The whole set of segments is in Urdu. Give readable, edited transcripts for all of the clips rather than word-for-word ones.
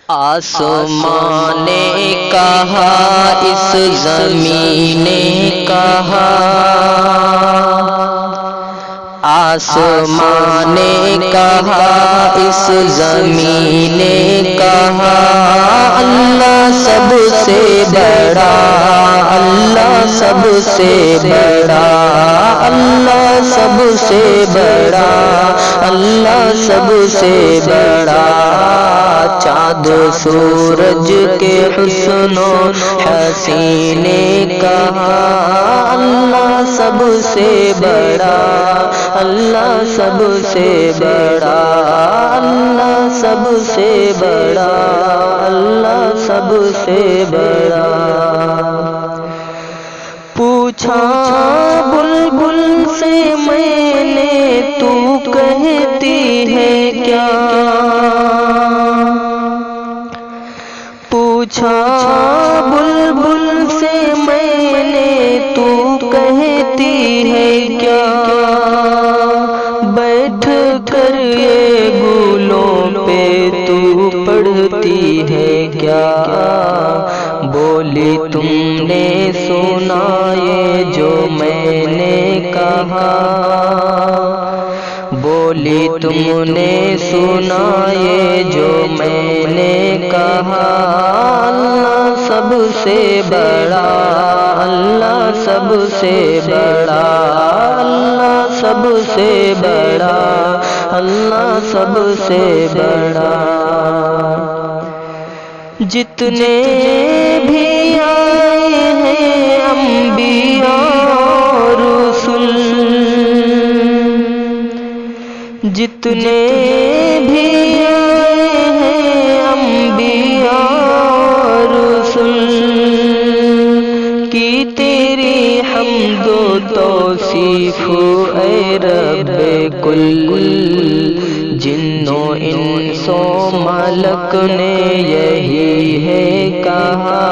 آسمان نے کہا، اس زمین نے کہا، آسمان نے کہا، اس زمین نے کہا، اللہ سب سے بڑا، اللہ سب سے بڑا، اللہ سب سے بڑا، اللہ سب سے بڑا۔ چاند و سورج کے حسن و حسین نے کہا، اللہ سب سے بڑا، اللہ سب سے بڑا، اللہ سب سے بڑا، اللہ سب سے بڑا۔ پوچھا بلبل سے میں نے، تو کہتی ہے کیا؟ پوچھا بلبل سے میں نے، تو کہتی ہے کیا؟ بیٹھ کر یہ گلوں پہ تو پڑھتی ہے کیا؟ بولی تم نے سنا یہ جو میں نے کہا، بولی تم نے سنا یہ جو میں نے کہا، اللہ سب سے بڑا، اللہ سب سے بڑا، اللہ سب سے بڑا، اللہ سب سے بڑا۔ جتنے بھی آئے ہیں انبیاء اور رسل، جتنے بھی آئے ہیں انبیاء اور رسل، کی تیری حمد و توصیف اے رب کل، جن و انس و ملک نے یہی ہے کہا،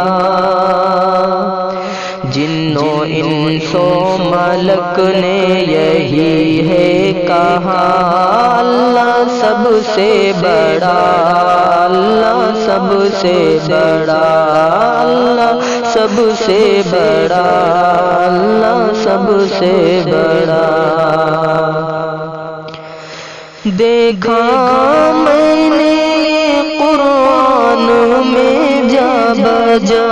جن و انس و ملک نے یہی ہے کہا، اللہ سب سے بڑا، اللہ سب سے بڑا، اللہ سب سے بڑا، اللہ سب سے بڑا۔ دیکھا میں نے یہ قرآن میں جا بجا،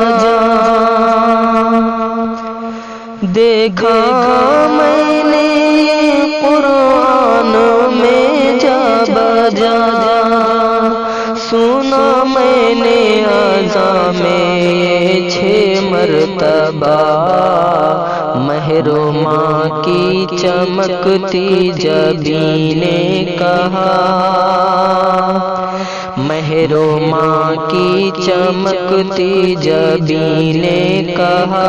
دیکھا میں نے یہ قرآن میں جا بجا، سنا میں نے اذان میں 6 مرتبہ، مہر و ماں کی چمکتی جبین نے کہا، مہر و ماں کی چمکتی جبین نے کہا،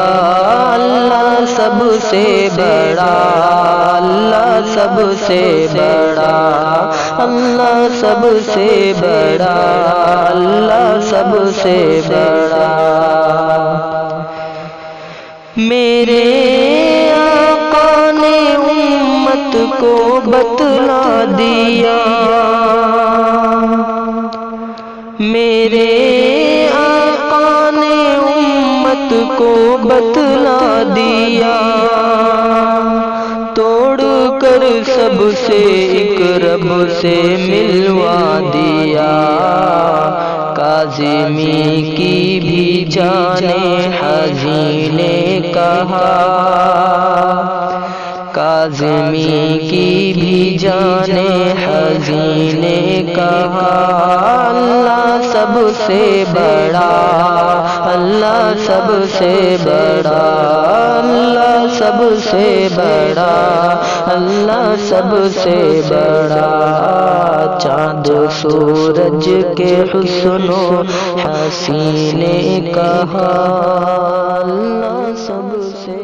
اللہ سب سے بڑا، اللہ سب سے بڑا، اللہ سب سے بڑا، اللہ سب سے بڑا۔ میرے آقا نے امت کو بتلا دیا، میرے آقا نے امت کو بتلا دیا، توڑ کر سب سے ایک رب سے ملوا دیا، کاظمی کی بھی جانے حزین نے کہا، کاظمی کی بھی جانے حزین نے کہا، اللہ سب سے بڑا، اللہ سب سے بڑا، اللہ سب سے بڑا، اللہ سب سے بڑا۔ چاند و سورج کے حسن و حسین نے کہا، اللہ سب سے